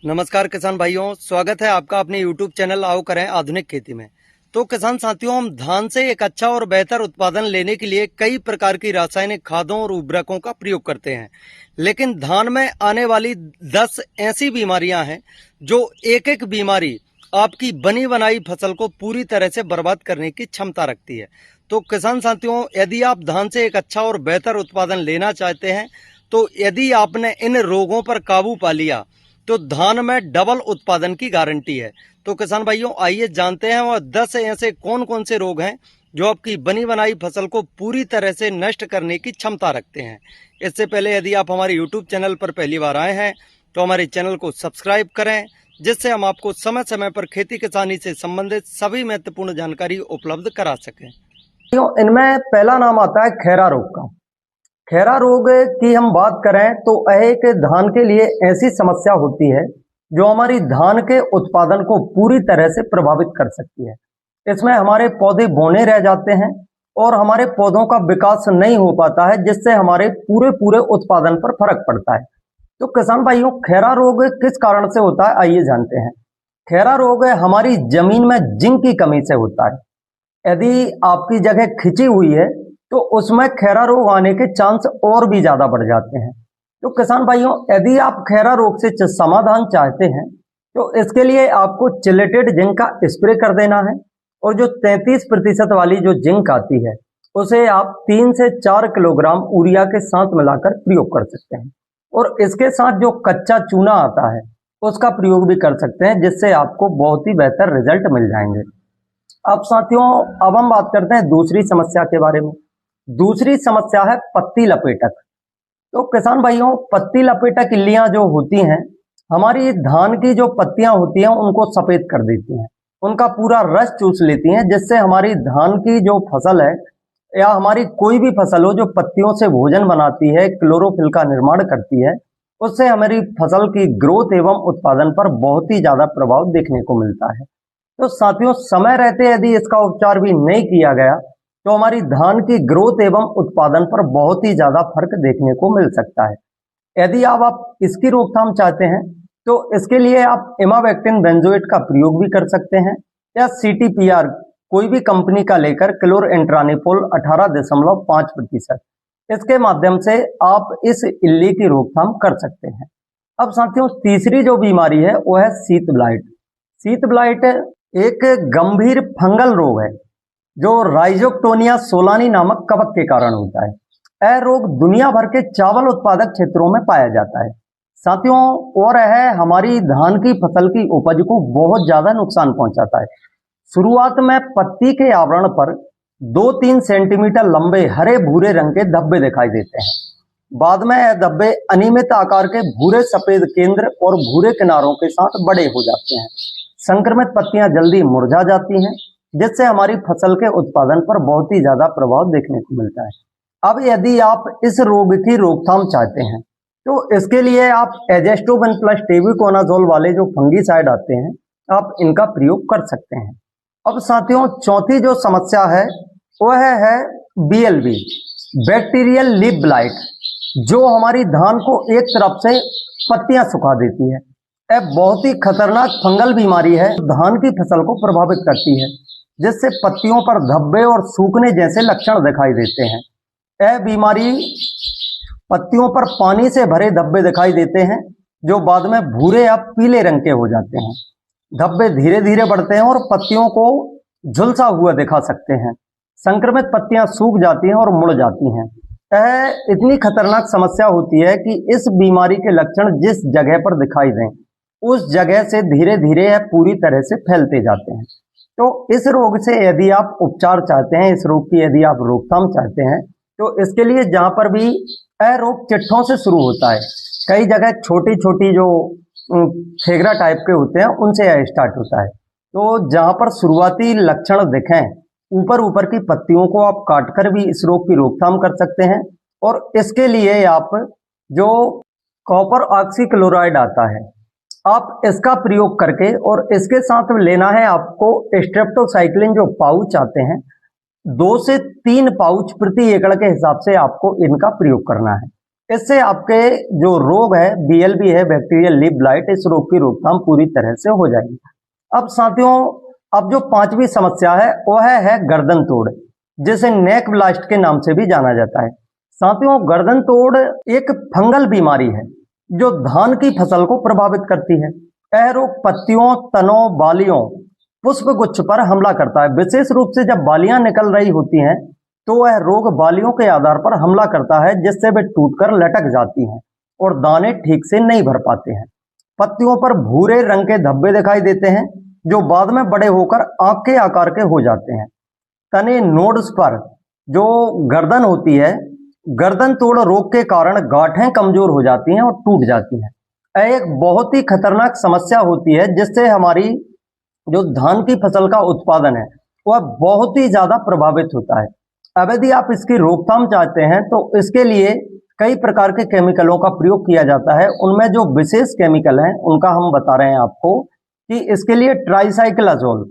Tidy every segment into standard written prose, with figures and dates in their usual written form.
नमस्कार किसान भाइयों, स्वागत है आपका अपने YouTube चैनल आओ करें आधुनिक खेती में। तो किसान साथियों, हम धान से एक अच्छा और बेहतर उत्पादन लेने के लिए कई प्रकार की रासायनिक खादों और उर्वरकों का प्रयोग करते हैं, लेकिन धान में आने वाली 10 ऐसी बीमारियां हैं जो एक एक बीमारी आपकी बनी बनाई फसल को पूरी तरह से बर्बाद करने की क्षमता रखती है। तो किसान साथियों, यदि आप धान से एक अच्छा और बेहतर उत्पादन लेना चाहते हैं, तो यदि आपने इन रोगों पर काबू पा लिया तो धान में डबल उत्पादन की गारंटी है। तो किसान भाइयों, आइए जानते हैं वह 10 ऐसे कौन कौन से रोग हैं जो आपकी बनी बनाई फसल को पूरी तरह से नष्ट करने की क्षमता रखते हैं। इससे पहले यदि आप हमारे YouTube चैनल पर पहली बार आए हैं तो हमारे चैनल को सब्सक्राइब करें, जिससे हम आपको समय समय पर खेती किसानी से संबंधित सभी महत्वपूर्ण जानकारी उपलब्ध करा सकें। इनमें पहला नाम आता है खैरा रोग का। खैरा रोग की हम बात करें तो एक धान के लिए ऐसी समस्या होती है जो हमारी धान के उत्पादन को पूरी तरह से प्रभावित कर सकती है। इसमें हमारे पौधे बौने रह जाते हैं और हमारे पौधों का विकास नहीं हो पाता है, जिससे हमारे पूरे पूरे उत्पादन पर फर्क पड़ता है। तो किसान भाइयों, खैरा रोग किस कारण से होता है, आइए जानते हैं। खैरा रोग हमारी जमीन में जिंक की कमी से होता है। यदि आपकी जगह खिंची हुई है तो उसमें खैरा रोग आने के चांस और भी ज्यादा बढ़ जाते हैं। तो किसान भाइयों, यदि आप खैरा रोग से समाधान चाहते हैं तो इसके लिए आपको चिलेटेड जिंक का स्प्रे कर देना है, और जो 33% वाली जो जिंक आती है उसे आप 3 से 4 किलोग्राम यूरिया के साथ मिलाकर प्रयोग कर सकते हैं। और इसके साथ जो कच्चा चूना आता है उसका प्रयोग भी कर सकते हैं, जिससे आपको बहुत ही बेहतर रिजल्ट मिल जाएंगे। अब साथियों, अब हम बात करते हैं दूसरी समस्या के बारे में। दूसरी समस्या है पत्ती लपेटक। तो किसान भाइयों, पत्ती लपेटक इल्लियां जो होती हैं, हमारी धान की जो पत्तियां होती हैं उनको सफेद कर देती हैं, उनका पूरा रस चूस लेती हैं, जिससे हमारी धान की जो फसल है या हमारी कोई भी फसल हो जो पत्तियों से भोजन बनाती है, क्लोरोफिल का निर्माण करती है, उससे हमारी फसल की ग्रोथ एवं उत्पादन पर बहुत ही ज्यादा प्रभाव देखने को मिलता है। तो साथियों, समय रहते यदि इसका उपचार भी नहीं किया गया तो हमारी धान की ग्रोथ एवं उत्पादन पर बहुत ही ज्यादा फर्क देखने को मिल सकता है। यदि आप इसकी रोकथाम चाहते हैं तो इसके लिए आप इमावेक्टिन बेंजोएट का प्रयोग भी कर सकते हैं, या CTPR कोई भी कंपनी का लेकर क्लोरएंट्रानिपोल 18.5%, इसके माध्यम से आप इस इल्ली की रोकथाम कर सकते हैं। अब साथियों, तीसरी जो बीमारी है वो है शीत ब्लाइट। शीत ब्लाइट एक गंभीर फंगल रोग है जो राइजोक्टोनिया सोलानी नामक कवक के कारण होता है। यह रोग दुनिया भर के चावल उत्पादक क्षेत्रों में पाया जाता है साथियों, और यह हमारी धान की फसल की उपज को बहुत ज्यादा नुकसान पहुंचाता है। शुरुआत में पत्ती के आवरण पर 2-3 सेंटीमीटर लंबे हरे भूरे रंग के धब्बे दिखाई देते हैं। बाद में यह धब्बे अनियमित आकार के भूरे सफेद केंद्र और भूरे किनारों के साथ बड़े हो जाते हैं। संक्रमित पत्तियां जल्दी मुरझा जाती हैं, जिससे हमारी फसल के उत्पादन पर बहुत ही ज्यादा प्रभाव देखने को मिलता है। अब यदि आप इस रोग की रोकथाम चाहते हैं तो इसके लिए आप एजेस्टोबिन प्लस टेबुकोनाजोल वाले जो फंगीसाइड आते हैं, आप इनका प्रयोग कर सकते हैं। अब साथियों, चौथी जो समस्या है वह है BLB, बैक्टीरियल लीफ ब्लाइट, जो हमारी धान को एक तरफ से पत्तियां सुखा देती है। यह बहुत ही खतरनाक फंगल बीमारी है, धान की फसल को प्रभावित करती है, जिससे पत्तियों पर धब्बे और सूखने जैसे लक्षण दिखाई देते हैं। यह बीमारी पत्तियों पर पानी से भरे धब्बे दिखाई देते हैं, जो बाद में भूरे या पीले रंग के हो जाते हैं। धब्बे धीरे धीरे बढ़ते हैं और पत्तियों को झुलसा हुआ दिखा सकते हैं। संक्रमित पत्तियां सूख जाती हैं और मुड़ जाती हैं। यह इतनी खतरनाक समस्या होती है कि इस बीमारी के लक्षण जिस जगह पर दिखाई दें उस जगह से धीरे धीरे यह पूरी तरह से फैलते जाते हैं। तो इस रोग से यदि आप उपचार चाहते हैं, इस रोग की यदि आप रोकथाम चाहते हैं, तो इसके लिए जहां पर भी यह रोग चिट्ठों से शुरू होता है, कई जगह छोटी छोटी जो फेगरा टाइप के होते हैं उनसे यह स्टार्ट होता है। तो जहां पर शुरुआती लक्षण दिखें, ऊपर ऊपर की पत्तियों को आप काटकर भी इस रोग की रोकथाम कर सकते हैं। और इसके लिए आप जो कॉपर ऑक्सीक्लोराइड आता है, आप इसका प्रयोग करके, और इसके साथ लेना है आपको स्ट्रेप्टोसाइक्लिन जो पाउच आते हैं, 2 से 3 पाउच प्रति एकड़ के हिसाब से आपको इनका प्रयोग करना है। इससे आपके जो रोग है BLB है, बैक्टीरियल लीफ ब्लाइट, इस रोग की रोकथाम पूरी तरह से हो जाएगी। अब साथियों, अब जो पांचवी समस्या है वह है गर्दन तोड़, जिसे नेक ब्लास्ट के नाम से भी जाना जाता है। साथियों, गर्दन तोड़ एक फंगल बीमारी है जो धान की फसल को प्रभावित करती है। यह रोग पत्तियों, तनों, बालियों, पुष्प गुच्छ पर हमला करता है। विशेष रूप से जब बालियां निकल रही होती हैं तो वह रोग बालियों के आधार पर हमला करता है, जिससे वे टूटकर लटक जाती हैं और दाने ठीक से नहीं भर पाते हैं। पत्तियों पर भूरे रंग के धब्बे दिखाई देते हैं जो बाद में बड़े होकर आंख के आकार के हो जाते हैं। तने नोड्स पर जो गर्दन होती है, गर्दन तोड़ रोग के कारण गांठें कमजोर हो जाती हैं और टूट जाती हैं। यह एक बहुत ही खतरनाक समस्या होती है, जिससे हमारी जो धान की फसल का उत्पादन है वह बहुत ही ज्यादा प्रभावित होता है। अब यदि आप इसकी रोकथाम चाहते हैं तो इसके लिए कई प्रकार के केमिकलों का प्रयोग किया जाता है। उनमें जो विशेष केमिकल हैं उनका हम बता रहे हैं आपको कि इसके लिए ट्राइसाइक्लाजोल,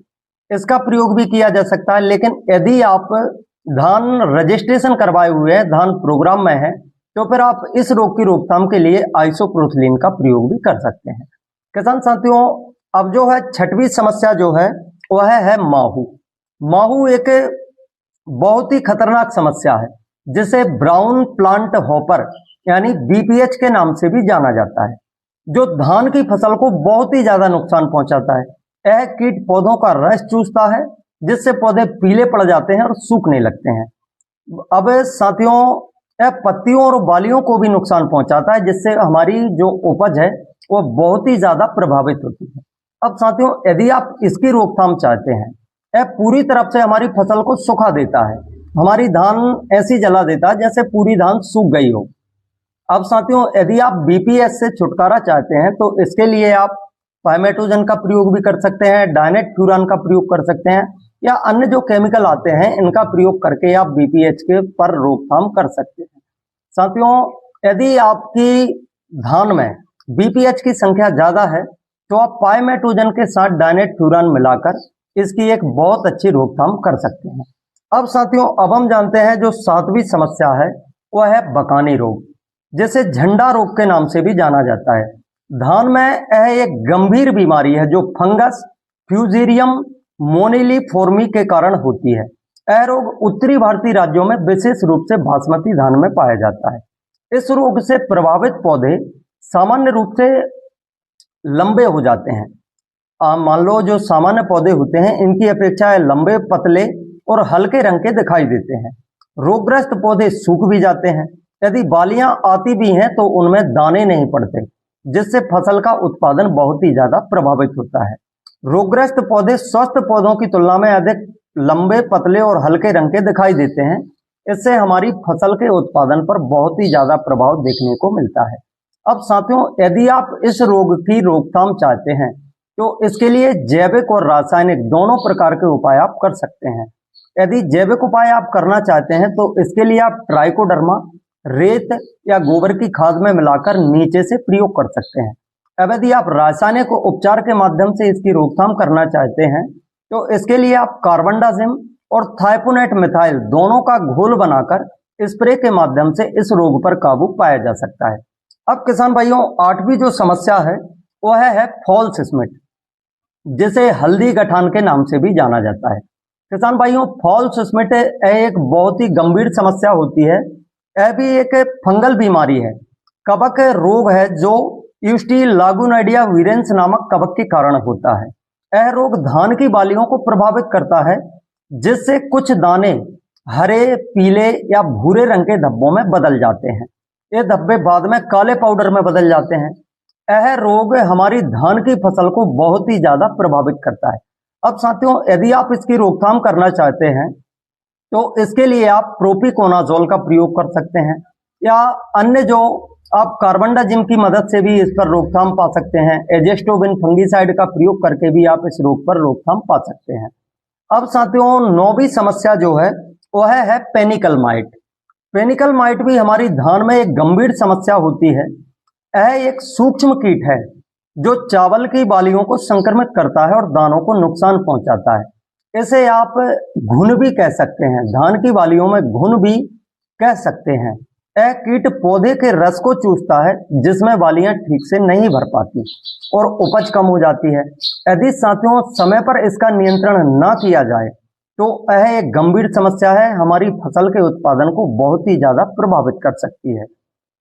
इसका प्रयोग भी किया जा सकता है। लेकिन यदि आप धान रजिस्ट्रेशन करवाए हुए हैं, धान प्रोग्राम में है, तो फिर आप इस रोग की रोकथाम के लिए आइसोप्रोथिलीन का प्रयोग भी कर सकते हैं। किसान साथियों, अब जो है छठवीं समस्या जो है वह है माहू। माहू एक बहुत ही खतरनाक समस्या है, जिसे ब्राउन प्लांट हॉपर यानी BPH के नाम से भी जाना जाता है, जो धान की फसल को बहुत ही ज्यादा नुकसान पहुंचाता है। यह कीट पौधों का रस चूसता है, जिससे पौधे पीले पड़ जाते हैं और सूखने लगते हैं। अब साथियों, यह पत्तियों और बालियों को भी नुकसान पहुंचाता है, जिससे हमारी जो उपज है वो बहुत ही ज्यादा प्रभावित होती है। अब साथियों, यदि आप इसकी रोकथाम चाहते हैं, यह पूरी तरफ से हमारी फसल को सुखा देता है, हमारी धान ऐसी जला देता है जैसे पूरी धान सूख गई हो। अब साथियों, यदि आप BPH से छुटकारा चाहते हैं तो इसके लिए आप पाइमेटोजन का प्रयोग भी कर सकते हैं, डायनेट फ्यूरान का प्रयोग कर सकते हैं, या अन्य जो केमिकल आते हैं इनका प्रयोग करके आप BPH के पर रोकथाम कर सकते हैं। साथियों, यदि आपकी धान में BPH की संख्या ज्यादा है तो आप पाइमेटोजन के साथ डायनेट फ्यूरान मिलाकर इसकी एक बहुत अच्छी रोकथाम कर सकते हैं। अब साथियों, अब हम जानते हैं जो सातवीं समस्या है वह है बकानी रोग, जिसे झंडा रोग के नाम से भी जाना जाता है। धान में यह एक गंभीर बीमारी है जो फंगस फ्यूजेरियम मोनिलीफोर्मी के कारण होती है। यह रोग उत्तरी भारतीय राज्यों में विशेष रूप से बासमती धान में पाया जाता है। इस रोग से प्रभावित पौधे सामान्य रूप से लंबे हो जाते हैं। मान लो जो सामान्य पौधे होते हैं इनकी अपेक्षा लंबे, पतले और हल्के रंग के दिखाई देते हैं। रोगग्रस्त पौधे सूख भी जाते हैं। यदि बालियां आती भी हैं तो उनमें दाने नहीं पड़ते, जिससे फसल का उत्पादन बहुत ही ज्यादा प्रभावित होता है। रोगग्रस्त पौधे स्वस्थ पौधों की तुलना में अधिक लंबे, पतले और हल्के रंग के दिखाई देते हैं। इससे हमारी फसल के उत्पादन पर बहुत ही ज्यादा प्रभाव देखने को मिलता है। अब साथियों, यदि आप इस रोग की रोकथाम चाहते हैं तो इसके लिए जैविक और रासायनिक दोनों प्रकार के उपाय आप कर सकते हैं। यदि जैविक उपाय आप करना चाहते हैं तो इसके लिए आप ट्राइकोडर्मा रेत या गोबर की खाद में मिलाकर नीचे से प्रयोग कर सकते हैं। अब यदि आप रासायनिक उपचार के माध्यम से इसकी रोकथाम करना चाहते हैं तो इसके लिए आप कार्बनडाजिम और थाइपोनेट मिथाइल दोनों का घोल बनाकर स्प्रे के माध्यम से इस रोग पर काबू पाया जा सकता है। अब किसान भाइयों, आठवीं जो समस्या है वह है फॉल्स स्मिट, जिसे हल्दी गठान के नाम से भी जाना जाता है। किसान भाइयों, फॉल्स स्मिट एक बहुत ही गंभीर समस्या होती है। यह भी एक फंगल बीमारी है, कवक रोग है जो यूस्टी लागुनाइडिया वीरेंस नामक कवक के कारण होता है। यह रोग धान की बालियों को प्रभावित करता है, जिससे कुछ दाने हरे, पीले या भूरे रंग के धब्बों में बदल जाते हैं। ये धब्बे बाद में काले पाउडर में बदल जाते हैं। यह रोग हमारी धान की फसल को बहुत ही ज्यादा प्रभावित करता है। अब साथियों, यदि आप इसकी रोकथाम करना चाहते हैं तो इसके लिए आप प्रोपिकोनाजोल का प्रयोग कर सकते हैं, या अन्य जो आप कार्बनडाजिम की मदद से भी इस पर रोकथाम पा सकते हैं। एजेस्टोबिन फंगीसाइड का प्रयोग करके भी आप इस रोग पर रोकथाम पा सकते हैं। अब साथियों, नौवीं समस्या जो है वह है पेनिकल माइट। पेनिकल माइट भी हमारी धान में एक गंभीर समस्या होती है। यह एक सूक्ष्म कीट है जो चावल की बालियों को संक्रमित करता है और दानों को नुकसान पहुंचाता है। इसे आप घुन भी कह सकते हैं, धान की बालियों में घुन भी कह सकते हैं। यह कीट पौधे के रस को चूसता है, जिसमें बालियां ठीक से नहीं भर पाती और उपज कम हो जाती है। यदि साथियों समय पर इसका नियंत्रण ना किया जाए तो यह एक गंभीर समस्या है, हमारी फसल के उत्पादन को बहुत ही ज्यादा प्रभावित कर सकती है।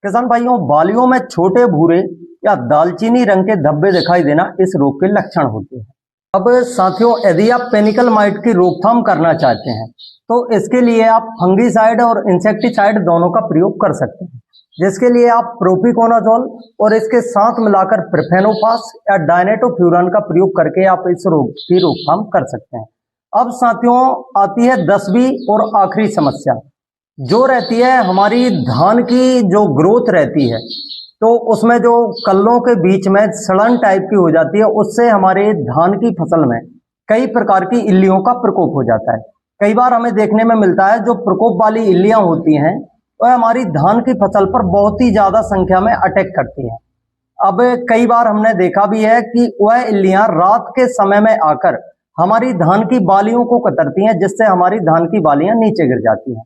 किसान भाइयों, बालियों में छोटे भूरे या दालचीनी रंग के धब्बे दिखाई देना इस रोग के लक्षण होते हैं। अब साथियों, यदि आप पेनिकल माइट की रोकथाम करना चाहते हैं तो इसके लिए आप फंगीसाइड और इंसेक्टिसाइड दोनों का प्रयोग कर सकते हैं, जिसके लिए आप प्रोपिकोनाजोल और इसके साथ मिलाकर प्रोफेनोफास या डायनेटोफ्यूरान का प्रयोग करके आप इस रोग की रोकथाम कर सकते हैं। अब साथियों आती है 10वीं और आखिरी समस्या, जो रहती है हमारी धान की जो ग्रोथ रहती है, तो उसमें जो कल्लों के बीच में सड़न टाइप की हो जाती है, उससे हमारे धान की फसल में कई प्रकार की इल्लियों का प्रकोप हो जाता है। कई बार हमें देखने में मिलता है जो प्रकोप वाली इल्लियां होती हैं वह हमारी धान की फसल पर बहुत ही ज्यादा संख्या में अटैक करती हैं। अब कई बार हमने देखा भी है कि वह इल्लियां रात के समय में आकर हमारी धान की बालियों को कतरती हैं, जिससे हमारी धान की बालियां नीचे गिर जाती हैं।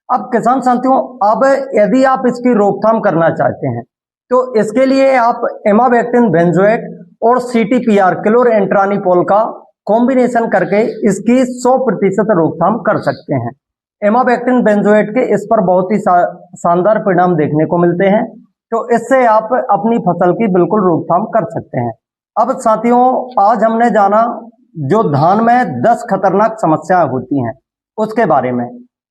अब किसान साथियों, अब यदि आप इसकी रोकथाम करना चाहते हैं तो इसके लिए आप इमावेक्टिन बेंजोएट और CTPR क्लोरेंट्रानिपोल का कॉम्बिनेशन करके इसकी 100% रोकथाम कर सकते हैं। इमावेक्टिन बेंजोएट के इस पर बहुत ही शानदार परिणाम देखने को मिलते हैं, तो इससे आप अपनी फसल की बिल्कुल रोकथाम कर सकते हैं। अब साथियों, आज हमने जाना जो धान में 10 खतरनाक समस्याएं होती हैं उसके बारे में।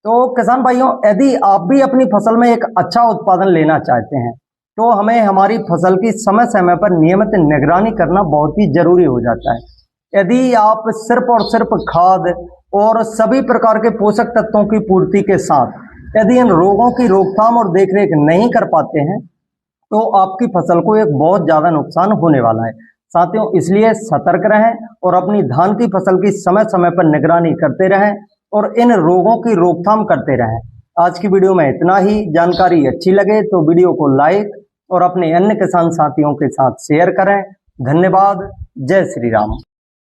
तो किसान भाइयों, यदि आप भी अपनी फसल में एक अच्छा उत्पादन लेना चाहते हैं तो हमें हमारी फसल की समय समय पर नियमित निगरानी करना बहुत ही जरूरी हो जाता है। यदि आप सिर्फ और सिर्फ खाद और सभी प्रकार के पोषक तत्वों की पूर्ति के साथ यदि इन रोगों की रोकथाम और देखरेख नहीं कर पाते हैं तो आपकी फसल को एक बहुत ज्यादा नुकसान होने वाला है। साथियों, इसलिए सतर्क रहें और अपनी धान की फसल की समय समय पर निगरानी करते रहें और इन रोगों की रोकथाम करते रहें। आज की वीडियो में इतना ही। जानकारी अच्छी लगे तो वीडियो को लाइक और अपने अन्य किसान साथियों के साथ शेयर करें। धन्यवाद। जय श्री राम।